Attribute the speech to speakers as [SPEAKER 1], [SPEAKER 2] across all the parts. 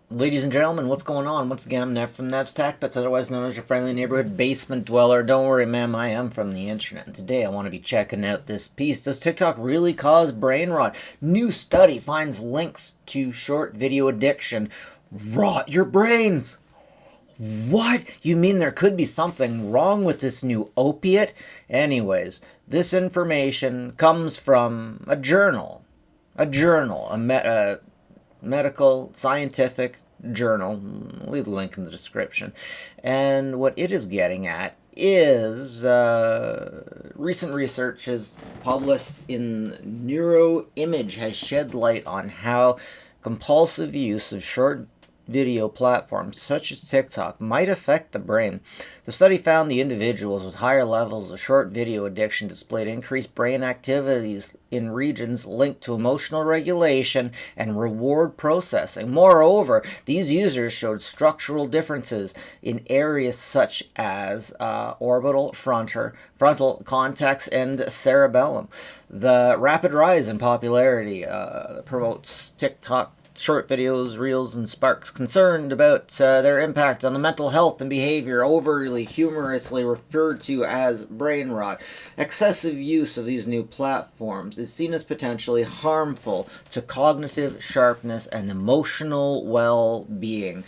[SPEAKER 1] Ladies and gentlemen, what's going on? Once again, I'm Nev from Nev's Tech Pets, otherwise known as your friendly neighborhood basement dweller. Don't worry, ma'am, I am from the internet. And today I want to be checking out this piece. Does TikTok really cause brain rot? New study finds links to short video addiction rot your brains. What? You mean there could be something wrong with this new opiate? Anyways, this information comes from a journal. A medical, scientific journal. I'll leave the link in the description. And what it is getting at is recent research is published in Neuroimage has shed light on how compulsive use of short video platforms such as TikTok might affect the brain. The study found the individuals with higher levels of short video addiction displayed increased brain activities in regions linked to emotional regulation and reward processing. Moreover, these users showed structural differences in areas such as orbital, frontal cortex, and cerebellum. The rapid rise in popularity promotes TikTok short videos, reels, and sparks concerned about their impact on the mental health and behavior, overly humorously referred to as brain rot. Excessive use of these new platforms is seen as potentially harmful to cognitive sharpness and emotional well-being.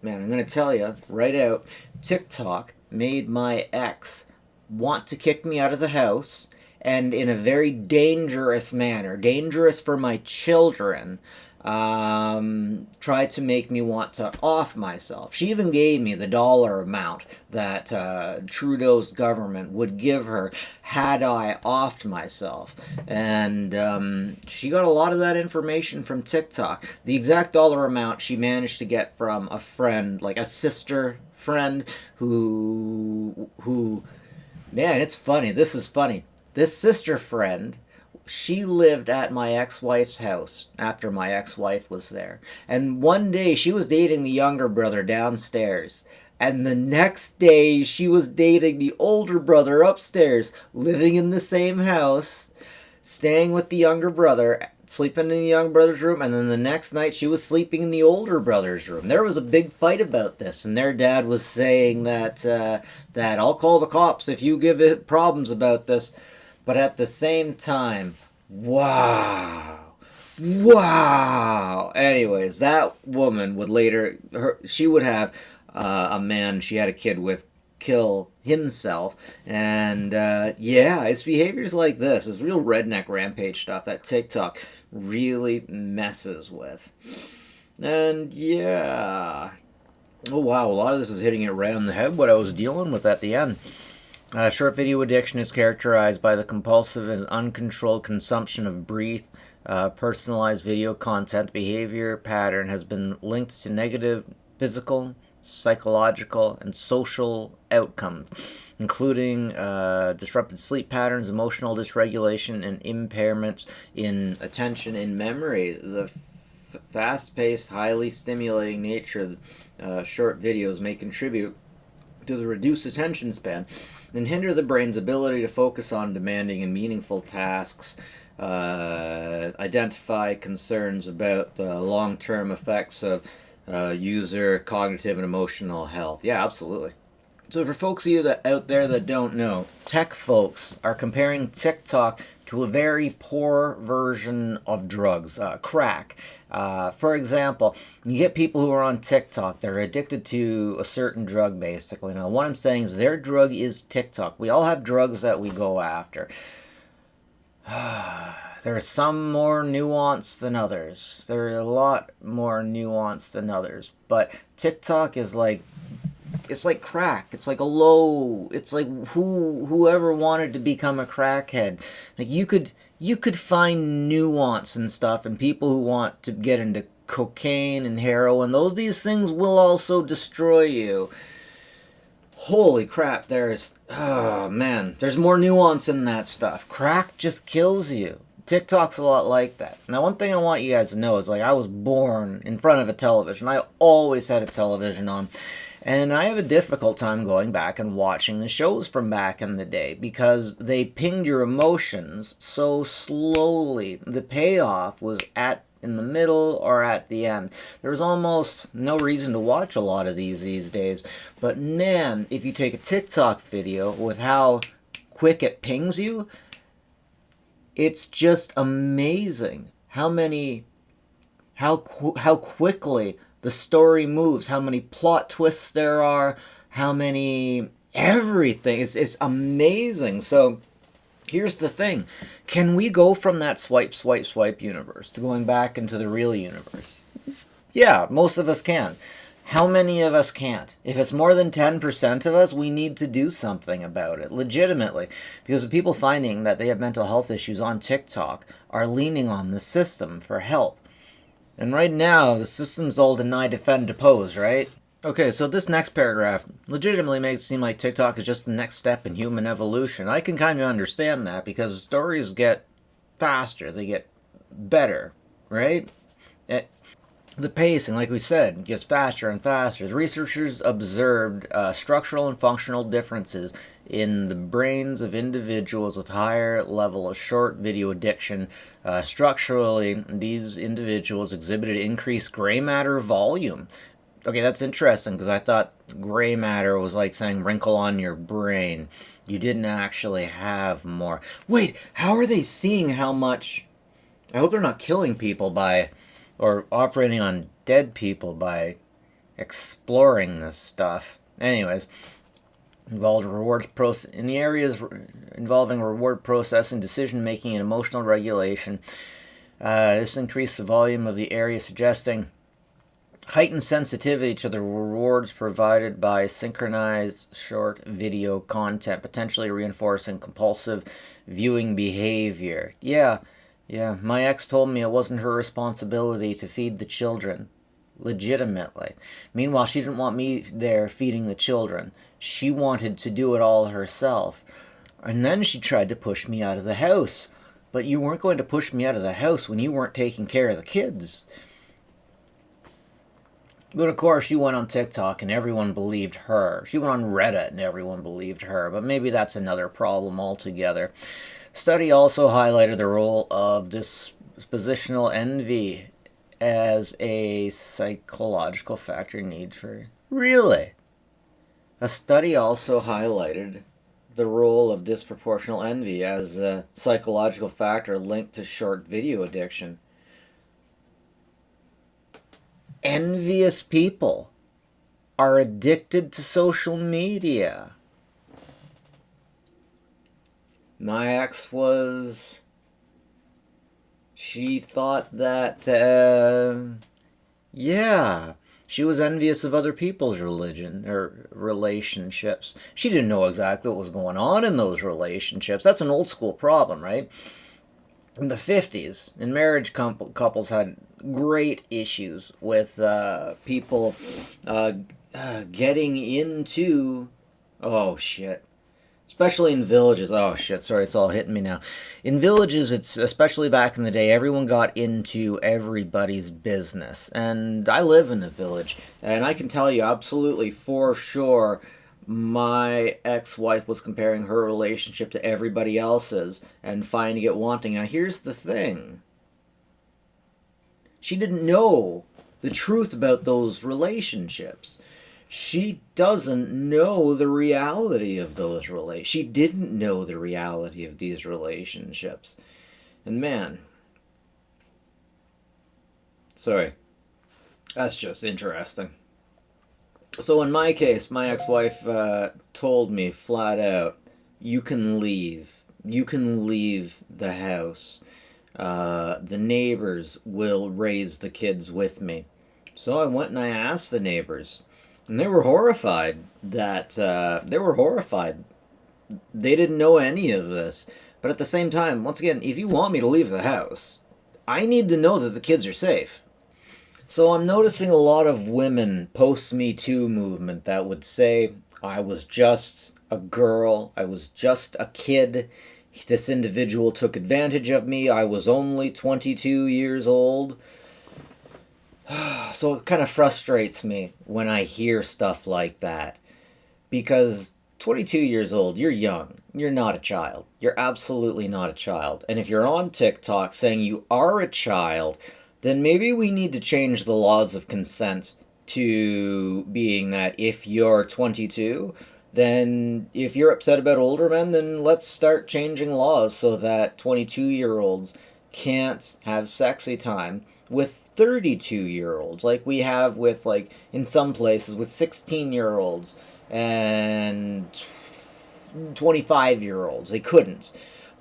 [SPEAKER 1] Man, I'm going to tell you right out, TikTok made my ex want to kick me out of the house, and in a very dangerous manner, dangerous for my children, tried to make me want to off myself. She even gave me the dollar amount that Trudeau's government would give her had I offed myself. And she got a lot of that information from TikTok. The exact dollar amount she managed to get from a friend, like a sister friend who man, it's funny. This is funny. This sister friend, she lived at my ex-wife's house after my ex-wife was there. And one day she was dating the younger brother downstairs. And the next day she was dating the older brother upstairs, living in the same house, staying with the younger brother, sleeping in the young brother's room, and then the next night she was sleeping in the older brother's room. There was a big fight about this, and their dad was saying that I'll call the cops if you give it problems about this. But at the same time, wow. Anyways, that woman would later, she would have a man she had a kid with kill himself. And yeah, it's behaviors like this. It's real redneck rampage stuff that TikTok really messes with. And yeah. Oh wow, a lot of this is hitting it right on the head, what I was dealing with at the end. Short video addiction is characterized by the compulsive and uncontrolled consumption of brief, personalized video content. The behavior pattern has been linked to negative physical, psychological, and social outcomes, including disrupted sleep patterns, emotional dysregulation, and impairments in attention and memory. The fast-paced, highly stimulating nature of short videos may contribute to the reduced attention span and hinder the brain's ability to focus on demanding and meaningful tasks, identify concerns about the long-term effects of user cognitive and emotional health. Yeah, absolutely. So for folks of you that out there that don't know, tech folks are comparing TikTok to a very poor version of drugs, crack. For example, you get people who are on TikTok, they're addicted to a certain drug basically. Now what I'm saying is their drug is TikTok. We all have drugs that we go after. There are some more nuanced than others. There are a lot more nuanced than others. But TikTok is like, it's like crack. It's like a low. It's like whoever wanted to become a crackhead. Like you could find nuance and stuff, and people who want to get into cocaine and heroin. These things will also destroy you. Holy crap! Oh man, there's more nuance in that stuff. Crack just kills you. TikTok's a lot like that. Now, one thing I want you guys to know is, like, I was born in front of a television. I always had a television on. And I have a difficult time going back and watching the shows from back in the day because they pinged your emotions so slowly. The payoff was at in the middle, or at the end. There's almost no reason to watch a lot of these days. But man, if you take a TikTok video with how quick it pings you, it's just amazing how quickly the story moves, how many plot twists there are, how many everything. It's amazing. So here's the thing. Can we go from that swipe, swipe, swipe universe to going back into the real universe? Yeah, most of us can. How many of us can't? If it's more than 10% of us, we need to do something about it, legitimately. Because the people finding that they have mental health issues on TikTok are leaning on the system for help. And right now, the system's all deny, defend, depose, right? Okay, so this next paragraph legitimately makes it seem like TikTok is just the next step in human evolution. I can kind of understand that because stories get faster, they get better, right? The pacing, like we said, gets faster and faster. The researchers observed structural and functional differences in the brains of individuals with higher level of short video addiction. Structurally, these individuals exhibited increased gray matter volume. Okay, that's interesting because I thought gray matter was like saying wrinkle on your brain. You didn't actually have more. Wait, how are they seeing how much? I hope they're not killing people by, or operating on dead people by exploring this stuff. Anyways, involved rewards process in the areas involving reward processing, decision making, and emotional regulation. This increased the volume of the area, suggesting heightened sensitivity to the rewards provided by synchronized short video content, potentially reinforcing compulsive viewing behavior. Yeah, my ex told me it wasn't her responsibility to feed the children. Legitimately. Meanwhile, she didn't want me there feeding the children. She wanted to do it all herself. And then she tried to push me out of the house. But you weren't going to push me out of the house when you weren't taking care of the kids. But of course, she went on TikTok and everyone believed her. She went on Reddit and everyone believed her. But maybe that's another problem altogether. Study also highlighted the role of dispositional envy as a psychological factor need for... Really? A study also highlighted the role of disproportional envy as a psychological factor linked to short video addiction. Envious people are addicted to social media. My ex was... She thought that, she was envious of other people's religion or relationships. She didn't know exactly what was going on in those relationships. That's an old school problem, right? In the 50s, in marriage, couples had great issues with people getting into... Oh, shit. Especially in villages. Oh, shit, sorry, it's all hitting me now. In villages, it's especially back in the day, everyone got into everybody's business. And I live in a village, and I can tell you absolutely for sure my ex-wife was comparing her relationship to everybody else's and finding it wanting. Now, here's the thing. She didn't know the truth about those relationships. She doesn't know the reality of those relationships. She didn't know the reality of these relationships. And man, sorry, that's just interesting. So in my case, my ex-wife told me flat out, you can leave. You can leave the house. The neighbors will raise the kids with me. So I went and I asked the neighbors. And they were horrified that, They didn't know any of this. But at the same time, once again, if you want me to leave the house, I need to know that the kids are safe. So I'm noticing a lot of women post-Me Too movement that would say, I was just a girl, I was just a kid, this individual took advantage of me, I was only 22 years old. So it kind of frustrates me when I hear stuff like that. Because 22 years old, you're young. You're not a child. You're absolutely not a child. And if you're on TikTok saying you are a child, then maybe we need to change the laws of consent to being that if you're 22, then if you're upset about older men, then let's start changing laws so that 22-year-olds can't have sexy time with 32-year-olds, like we have with, like, in some places with 16-year-olds and 25-year-olds. They couldn't.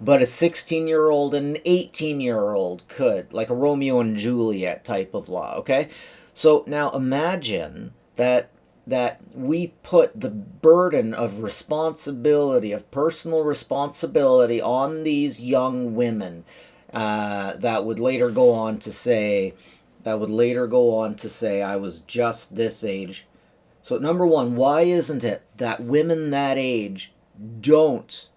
[SPEAKER 1] But a 16-year-old and an 18-year-old could, like a Romeo and Juliet type of law, okay? So now imagine that we put the burden of responsibility, of personal responsibility, on these young women that would later go on to say, I was just this age. So number one, why isn't it that women that age don't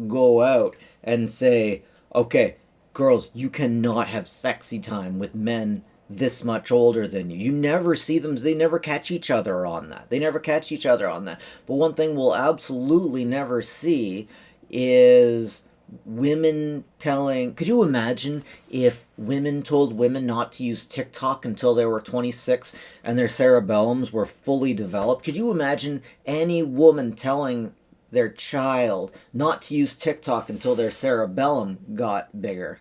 [SPEAKER 1] go out and say, okay, girls, you cannot have sexy time with men this much older than you. You never see them. They never catch each other on that. But one thing we'll absolutely never see is women telling... Could you imagine if women told women not to use TikTok until they were 26 and their cerebellums were fully developed? Could you imagine any woman telling their child not to use TikTok until their cerebellum got bigger?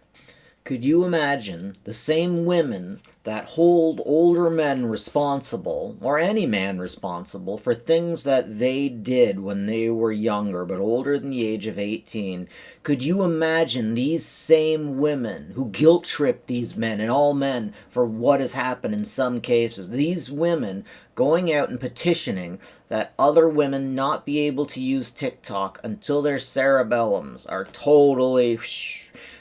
[SPEAKER 1] Could you imagine the same women that hold older men responsible, or any man responsible, for things that they did when they were younger but older than the age of 18? Could you imagine these same women who guilt-trip these men and all men for what has happened in some cases? These women going out and petitioning that other women not be able to use TikTok until their cerebellums are totally...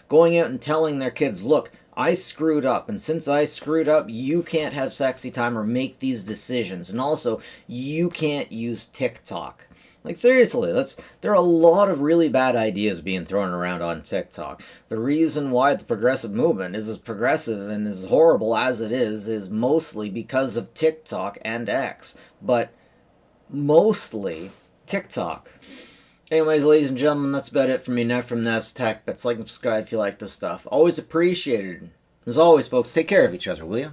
[SPEAKER 1] Going out and telling their kids, look, I screwed up, and since I screwed up, you can't have sexy time or make these decisions, and also, you can't use TikTok. Like, seriously, there are a lot of really bad ideas being thrown around on TikTok. The reason why the progressive movement is as progressive and as horrible as it is mostly because of TikTok and X, but mostly TikTok. Anyways, ladies and gentlemen, that's about it for me now from Nest Tech. But like and subscribe if you like this stuff. Always appreciated. As always, folks, take care of each other, will you?